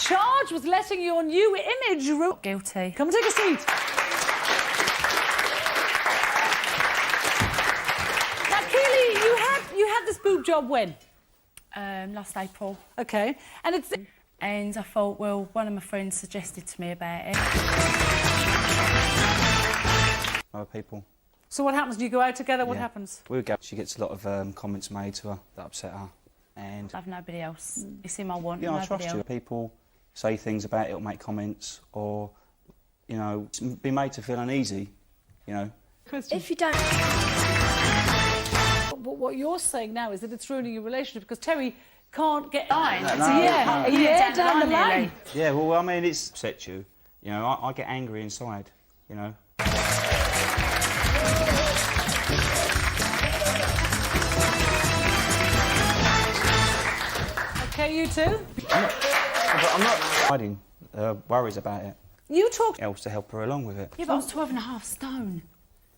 charged with letting your new image... Guilty. Come and take a seat. Now, Keely, you had this boob job when? Last April. OK. And it's... And I thought, well, one of my friends suggested to me about it. Other people. So what happens? Do you go out together? What Yeah. happens? We go. She gets a lot of comments made to her that upset her, and I have nobody else. It's him I want. you know, I nobody trust you. else. People say things about it or make comments, or you know, be made to feel uneasy. You know. If you don't... But what you're saying now is that it's ruining your relationship because Terry can't get... Fine. No, a no. year down the line. nearly. Yeah. Well, I mean, it's upset you. You know, I get angry inside. You know. OK, you too? I'm not hiding worries about it. You talk... Else to help her along with it. Yeah, but I was 12.5 stone.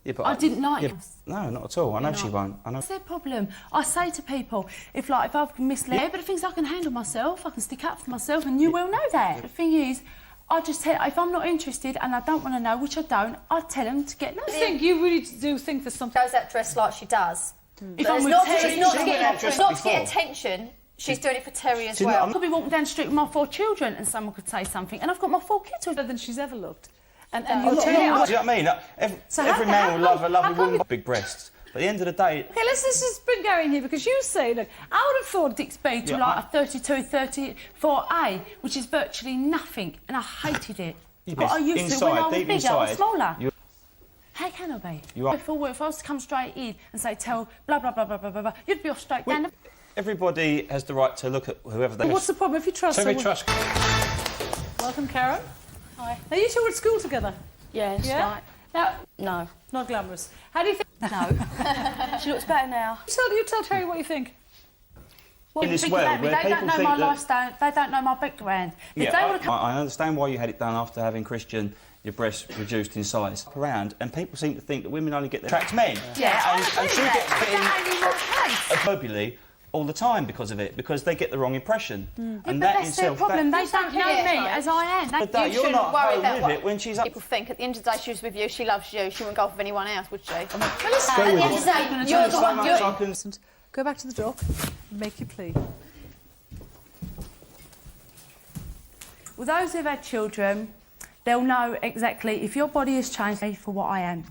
Yeah, but I didn't like it. No, not at all. I know she won't. I know. That's their problem. I say to people, if I've misled, but the things I can handle myself, I can stick up for myself, and you will know that. The thing is, I just tell, if I'm not interested and I don't want to know, which I don't, I tell them to get lost. I think you really do think there's something... Goes out dressed like she does. If But I'm it's with not, Terry, she's not she to went out dressed get before. attention. She's doing it for Terry as She's well. I could be walking down the street with my 4 children and someone could say something, and I've got my 4 kids with her. than she's ever looked. And Do you're you telling know what I mean? Every man will love a lovely woman with big breasts. But at the end of the day... OK, let's just bring Gary in here, because you say, look, I would have thought Dick's B to Yeah, like a 32, 34A, which is virtually nothing, and I hated it. Yeah, But I used to when I was deep bigger or inside, smaller. you- How can I be? You are- If I was to come straight in and say, tell blah, blah, blah, blah, blah, blah, blah, you'd be off straight down the... Everybody has the right to look at whoever they... What's the problem if you trust So we someone? trust... Welcome, Karen. Hi. Now, you two were at school together. Yes, Yeah? right. Now, No. not glamorous. How do you think... No. She looks better now. You tell Terry what you think. What In do you this think world about me? where They don't people know think my that- lifestyle, they don't know my background. If Yeah, they want to come... I understand why you had it done after having Christian, your breasts reduced in size. Around, and people seem to think that women only get their attract men. Yeah, and she gets put in that ain't my case. verbally all the time because of it, because they get the wrong impression. And But that that's their itself... problem. that- They don't know me as I am. But that, You you're shouldn't not worry home about with what it when she's up... People think at the end of the day she was with you, she loves you, she wouldn't go off with anyone else, would she? Go At the end of the day, you're the so one... much you're- I can... Go back to the dock. Make your plea. Well, those who've had children, they'll know exactly if your body has changed for what I am.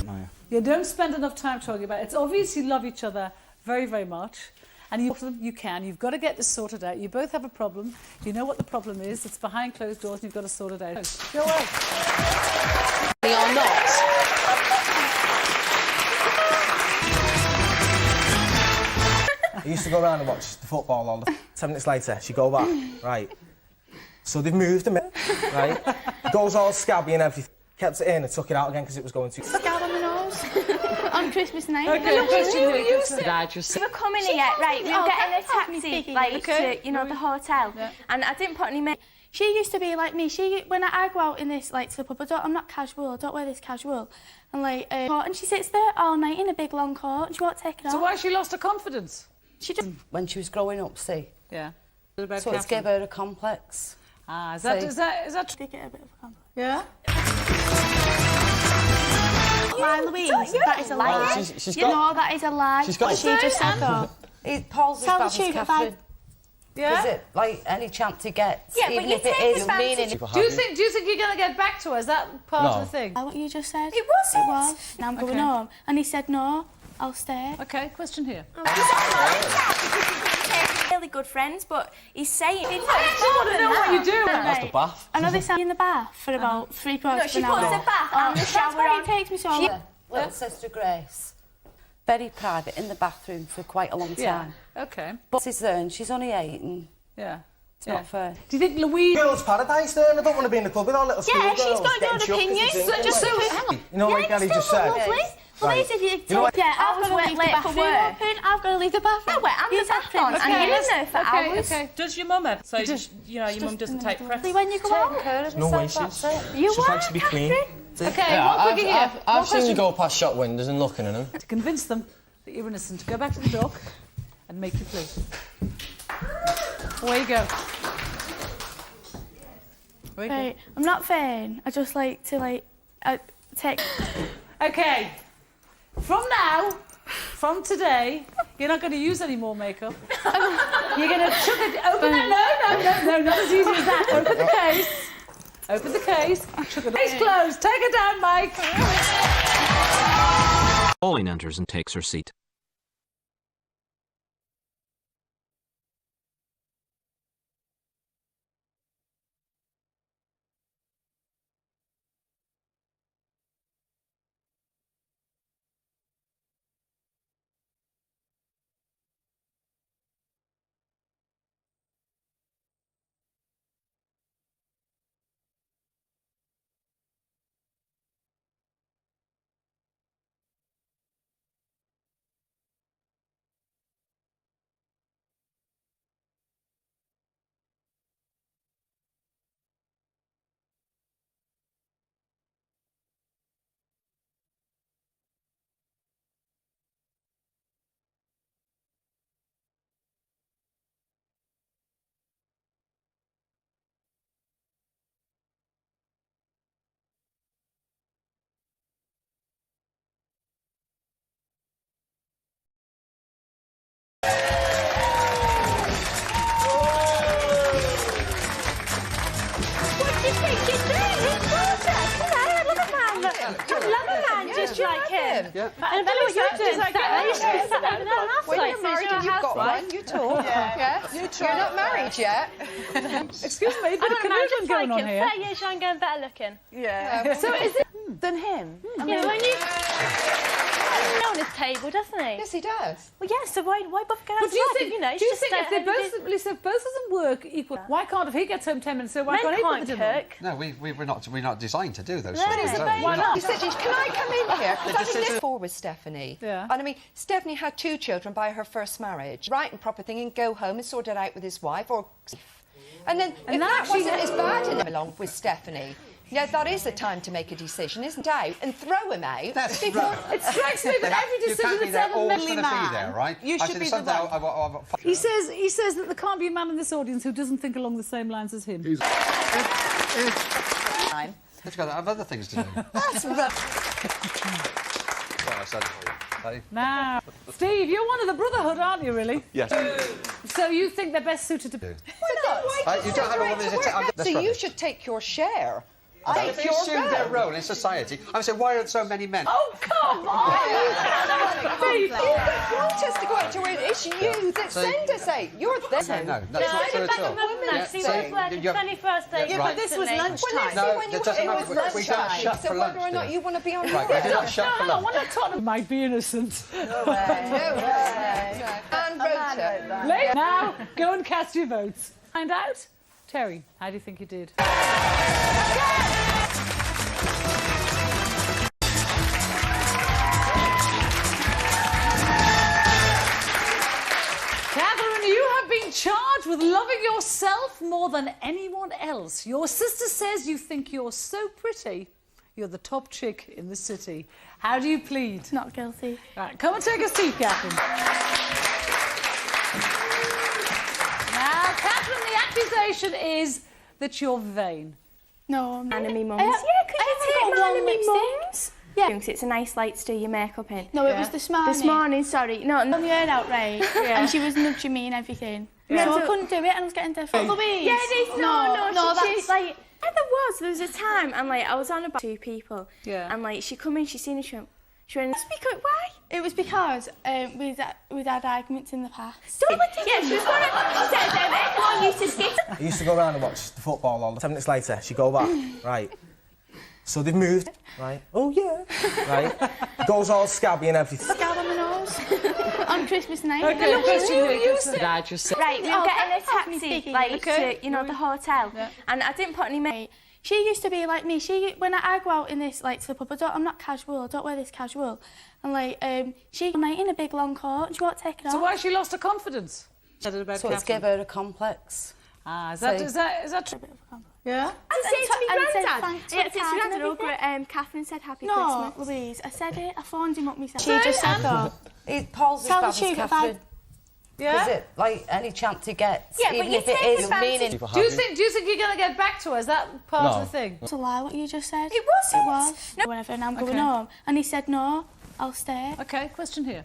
No. You don't spend enough time talking about it. It's obvious you love each other very, very much. And you talk to them, you can. You've got to get this sorted out. You both have a problem. You know what the problem is. It's behind closed doors and you've got to sort it out. Go away. They are not. I used to go around and watch the football all the... 10 minutes later, she go back, right. So they've moved him, right. It goes all scabby and everything. Kept it in and took it out again because it was going too... Scab on the nose on Christmas night. Okay, question here. We were coming here, right? We were getting a taxi, like to, you know, the hotel, and I didn't put any makeup. She used to be like me. When I go out in this, like, to the pub, I'm not casual. I don't wear this casual, and like, and she sits there all night in a big long coat, and she won't take it off. So why she lost her confidence? She just... When she was growing up, see. Yeah. So it's gave her a complex. Ah, is that Did get a bit of a compliment. Yeah? Lie, Louise, that is a lie. She's You got... know that is a lie. She's got- What she just said, though. Paul's as Tell the bad as truth, Catherine. Yeah? Is it, like, any chance he gets, Yeah, but even you if it take is advantage. meaning... Do you think you're going to get back to her? Is that part of the thing? What you just said? It was. Now I'm going Okay. home. And he said, no, I'll stay. OK, question here. Really good friends, but he's saying... I actually want to know what you do. That's the bath. I know they sat in the bath for about 3 quarters of she an hour. puts the bath and the That's shower why on. it takes me so long. Little sister Grace. Very private, in the bathroom for quite a long Yeah. time. OK. But she's there and she's only 8 and Yeah. it's not fair. Do you think Louise... Girls' paradise there, and I don't want to be in the club with all little Yeah, schoolgirls. she's got her own getting chucked opinion. as a drink, Just so... like- Hang on. You know what Gary just said? Lovely. Right. Louise, if you You know what? yeah, I was I've got to leave the late for bathroom work. open. I've got to leave the bathroom. No, wait, I'm the bathroom. Okay, And you're in let's- there for hours. OK. Does your mum ever? So, you know, your mum doesn't take press. When you go out, No way, she's... you She likes to be clean. OK, one quickie here. I've seen you go past shop windows and looking at them. To convince them that you're innocent, go back to the dock and make your plea. Away you go. Right, I'm not vain. I just like to take. Okay. From now, from today, you're not going to use any more makeup. You're going to chuck it. Open it. No, not as easy as that. Open the case. Open the case. Chuck it. Case closed. Take it down, Mike. Pauline enters and takes her seat. Like him. Yeah. And Bella, what you're doing? When you're married and you've got one, you talk. Yeah. You talk. You're not married yet. Excuse me, but a conundrum going on here. 30 years younger and better looking. Yeah. So is it than him? Yeah, when you... on his table, doesn't he? Yes, he does. Well, yeah, so why bother going out? But do you think, if they both, Lisa, if both of them work equal, why can't, if he gets home 10 minutes, so why can't he put the dinner on? No, we're not designed to do those No, sorts of things. Why not? He said, can I come in here? Because I did before with Stephanie. Yeah. And I mean, Stephanie had 2 children by her first marriage. Right and proper thing, and go home and sort it out with his wife or... And then, if that wasn't as bad in along with Stephanie, yeah, that is the time to make a decision, isn't it? And throw him out. That's before... right. It strikes me that every decision that's ever made... Be there, right? You should be the one. He says that there can't be a man in this audience who doesn't think along the same lines as him. He's got to have other things to do. That's rubbish. Sorry, I said it for you. Now, Steve, you're one of the brotherhood, aren't you, really? Yes. So you think they're best suited to... Why not? You don't have a woman's attention. So you should take your share. If you assume their role in society, I'm saying, why aren't so many men? Oh, come on! Steve, you don't want us to go out to it. It's you that send us out. You're there. No, that's not true at all. He was working 21st day. Yeah, but this was lunchtime. No, that doesn't matter. We don't shut for lunch. Whether or not you want to be on Right, we do not shut for lunch. When I talk, might be innocent. No way. And Rota. Late now, go and cast your votes. Find out. Terry, how do you think you did? Catherine, you have been charged with loving yourself more than anyone else. Your sister says you think you're so pretty, you're the top chick in the city. How do you plead? Not guilty. Right, come and take a seat, Catherine. Now, Catherine, the accusation is that you're vain. No, I'm not. Enemy mums. Yeah, could you take got my one mums? Yeah, because it's a nice light to do your makeup in. No, it was this morning. This morning, sorry. No, I'm heard out right. And she was nudging me and everything. Yeah. So I couldn't do it and I was getting deaf. Louise? Yeah, it is. No, that's... like... Yeah, there was a time, and like I was on about 2 people. Yeah. And like she come in, she seen her, she went, why? It was because we'd had arguments in the past. Yeah, she was going to... She said, everyone used to skip. I used to go around and watch the football all the 10 minutes later, she'd go back, right. So they've moved, right? Oh, yeah. Right? Goes all scabby and everything. Scab on the nose. On Christmas night. Okay, No, question you here. used to... I just said... Right, we were getting a taxi, like, okay. to, the hotel. Yeah. And I didn't put any makeup. She used to be like me. When I go out in this, like, to the pub, I'm not casual. I don't wear this casual. And, like, she night in a big long coat and she won't take it off. So why she lost her confidence? So it's give her a complex. Ah, is that true? Yeah? I said to me granddad. Yeah, to granddad over at Catherine said happy Christmas. No, Louise, I said it. I phoned him up myself. She just said that. Paul's as bad as Catherine. Yeah? Is it, like, any chance he gets, Yeah, but even you if it take is advantage. meaning... Do you think you're going to get back to us? Is that part of the thing? It's a lie what you just said. It wasn't. It was. No, whenever, and I'm going home. And he said, no, I'll stay. Okay, question here.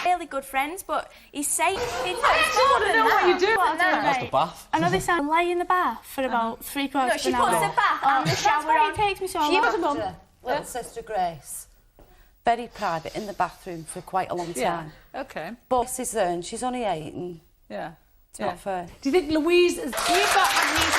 Really good friends, but he's saying... I actually want to know what you do. That's the bath. I know they sound lay in the bath for about 3/4 No, of she an hour. puts the bath and the shower That's why on. it takes me so She long. was little sister Grace. Very private, in the bathroom for quite a long time. Yeah, okay. But she's there and she's only 8 and Yeah. it's not fair. Do you think Louise is... You've got a niece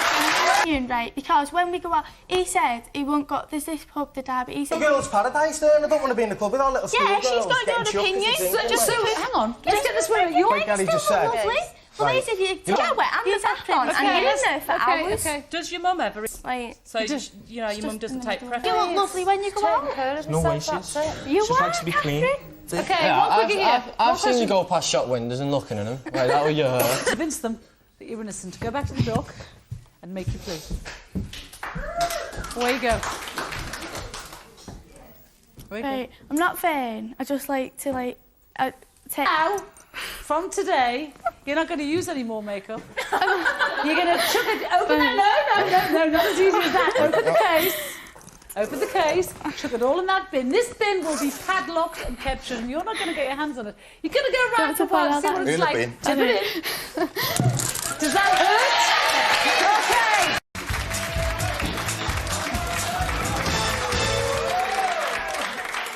opinion, right? Because when we go out, he said he won't go... There's this pub, the Derby, he said... Girls' paradise there, and I don't want to be in the club with our little Yeah, schoolgirls she's got her own getting chucked opinion. as a drink, Just like. so... Hang on, let's get this right. You're Like Gary just said. Lovely. Well, Right. if you get wet and the bath on and you're in there for hours... Okay. Does your mum ever... Like, So, you know, your mum doesn't take preference? you look lovely when you go out. No wishes. You She are, likes to be clean. Catherine. Okay, Yeah, one quickie here. I've seen you go past shop windows and looking at them. Like that with your hair. Convince them that you're innocent. Go back to the dock and make your plea. Away you go. Away you go. Right, I'm not vain. I just like to, like... take... Now, from today, you're not going to use any more makeup. You're going to chuck it... Open that... No, not as easy as that. Open the case. Open the case, chuck it all in that bin. This bin will be padlocked and kept shut, and you're not going to get your hands on it. You're going to go around for a while and see what it's In the like. bin. Tip it in. Does that hurt? Okay.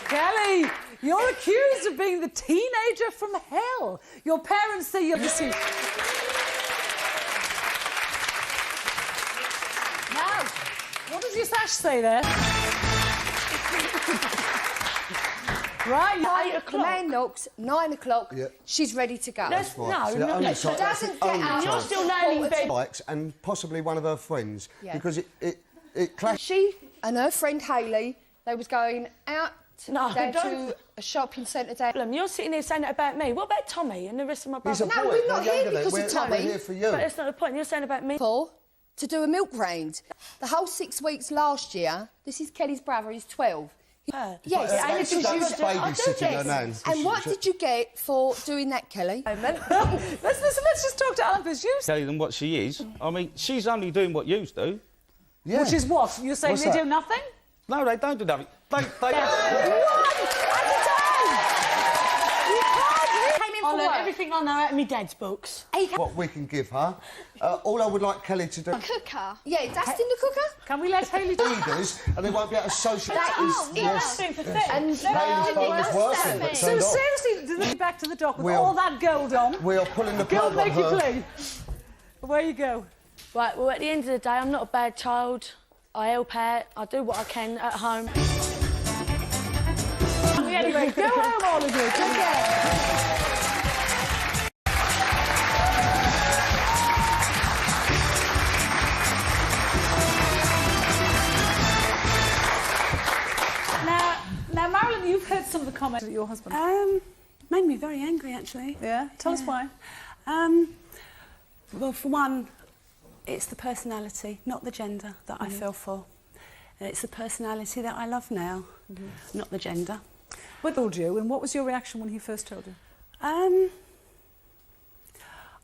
Kelly, you're accused of being the teenager from hell. Your parents say you're deceased. Now, what does your sash say there? Right, 8 o'clock. Man knocks, 9 o'clock. Yeah. She's ready to go. That's right. No, So no, only no, time- she that's the doesn't get only out. time. You're still laying in bed. Likes and possibly one of her friends Yeah. because it clashes. She and her friend Hayley, they was going out No, down don't. to a shopping centre down. You're sitting there saying that about me. What about Tommy and the rest of my He's a brothers? boy. we're not You're here younger than- because of we're- Tommy. We're here for you. But that's not the point. You're saying about me. To do a milk range. The whole 6 weeks last year, this is Kelly's brother, he's 12. Yes, That's babysitting her nan. And what did you get for doing that, Kelly? let's just talk to Alan first. You Tell them what she is. I mean, she's only doing what you do. Yeah. Which is what? You're saying What's they that? do nothing? No, they don't do nothing. They I learned everything I know out of my dad's books. What we can give her. All I would like Kelly to do. Cooker. Yeah, that's in the cooker. Can we let Hayley do Leaders, and they won't be able to socialise. Yes. And Ladies' phone was worse than but So turned off. seriously, do they back to the dock with We'll- all that gold on? We are pulling the Go plug and on make your her. plea. Away you go. Right, well, at the end of the day, I'm not a bad child. I help out. I do what I can at home. Anyway, go home, all of you. Take care. Now, Marilyn, you've heard some of the comments of your husband. Made me very angry, actually. Yeah? Tell us why. Well, for one, it's the personality, not the gender, that I feel for. And it's the personality that I love now, not the gender. What told you, and what was your reaction when he first told you?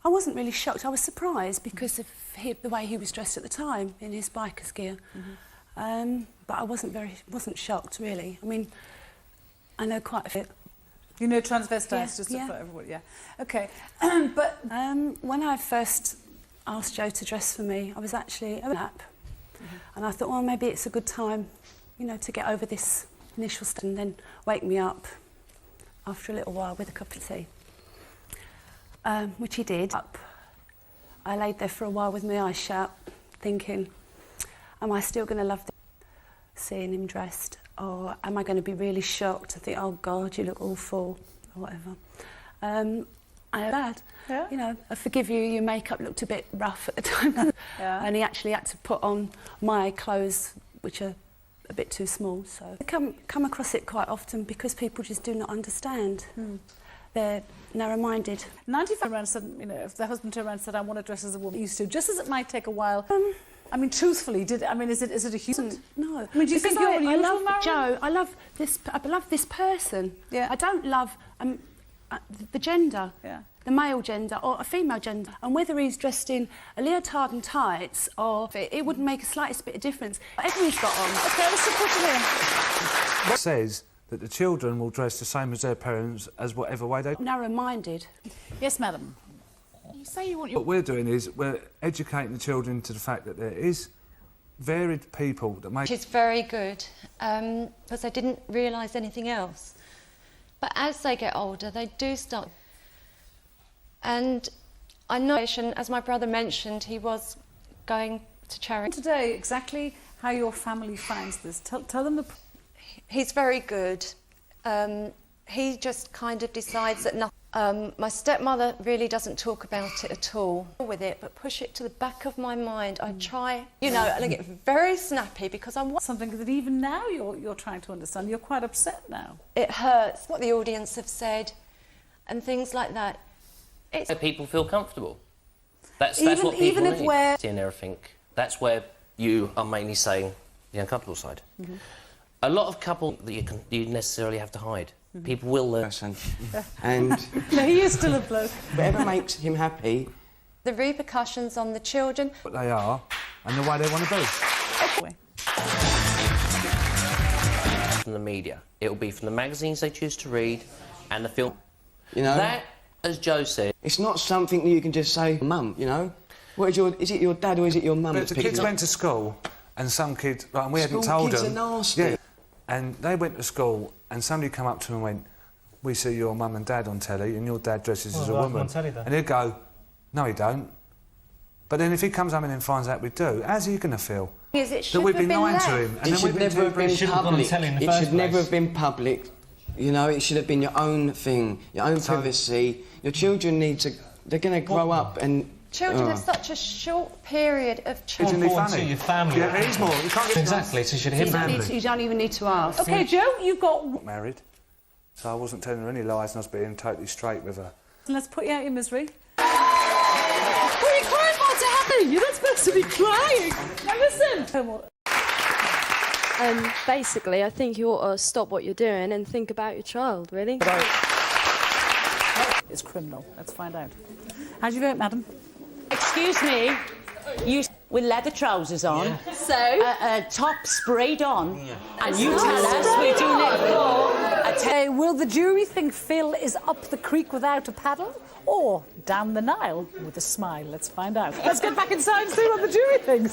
I wasn't really shocked. I was surprised because of the way he was dressed at the time in his biker's gear. But I wasn't shocked, really. I mean, I know quite a bit. You know transvestites, Yeah, just yeah. for everybody, yeah. Okay, but... when I first asked Joe to dress for me, I was actually a nap. And I thought, well, maybe it's a good time, you know, to get over this initial step and then wake me up after a little while with a cup of tea. Which he did. I laid there for a while with my eyes shut, thinking, am I still going to love seeing him dressed? Or am I going to be really shocked? I think, oh, God, you look awful, or whatever. I had bad. Yeah. You know, I forgive you, your makeup looked a bit rough at the time. Yeah. And he actually had to put on my clothes, which are a bit too small. So I come across it quite often because people just do not understand. They're narrow-minded. 95 around said, you know, if the husband turned around and said, I want to dress as a woman, used to, just as it might take a while. I mean, truthfully, is it a human? No. I mean, do you think Because you're I unusual, love Marilyn? Joe. I love this person. Yeah. I don't love. the gender. Yeah. The male gender or a female gender, and whether he's dressed in a leotard and tights or it wouldn't make a slightest bit of difference. Whatever he's got on. Okay, let's put it in. It says that the children will dress the same as their parents as whatever way they... Narrow-minded. Yes, madam. You say you want your... What we're doing is we're educating the children to the fact that there is varied people that make... She's very good, because I didn't realise anything else. But as they get older, they do start... And I know, as my brother mentioned, he was going to charity. Today, exactly how your family finds this. Tell them the... He's very good. He just kind of decides that nothing... my stepmother really doesn't talk about it at all with it, but push it to the back of my mind. I try, you know, and I get very snappy because I'm... Something that even now you're trying to understand. You're quite upset now. It hurts what the audience have said and things like that. It's... People feel comfortable. That's what people even if need. we're... And everything. That's where you are mainly saying the uncomfortable side. A lot of couples that you necessarily have to hide. People will learn. And No, he is still a bloke. whatever makes him happy. The repercussions on the children. What they are and the way they want to be. From the media. It will be from the magazines they choose to read and the film. You know? That, as Joe said... It's not something that you can just say, Mum, you know? Is it your dad or is it your mum But that's the picking kids up? went to school and some kids... Like, and we hadn't School told kids them... are nasty. Yeah. And they went to school and somebody come up to them and went, we see your mum and dad on telly and your dad dresses as a woman. On telly, then. And he'd go, no, he don't. But then if he comes home and then finds out we do, how's he going to feel? That we've been lying to him. And It should never have been public. It should never have been public. You know, it should have been your own thing, your own privacy. Your children need to... They're going to grow up and... Children have such a short period of Isn't it funny? Your family. Yeah, it is more. You can't get exactly, so you should hit You don't even need to ask. Okay, Joe, you've got... Married, so I wasn't telling her any lies and I was being totally straight with her. Let's put you out of your misery. What are you crying for? To happy? You're not supposed to be crying. Now listen. Basically, I think you ought to stop what you're doing and think about your child, really. It's criminal. Let's find out. How do you vote, madam? Excuse me, you with leather trousers on, So? top sprayed on, and you tell us we're doing it for... Will the jury think Phil is up the creek without a paddle or down the Nile with a smile? Let's find out. Let's get back inside and see what the jury thinks.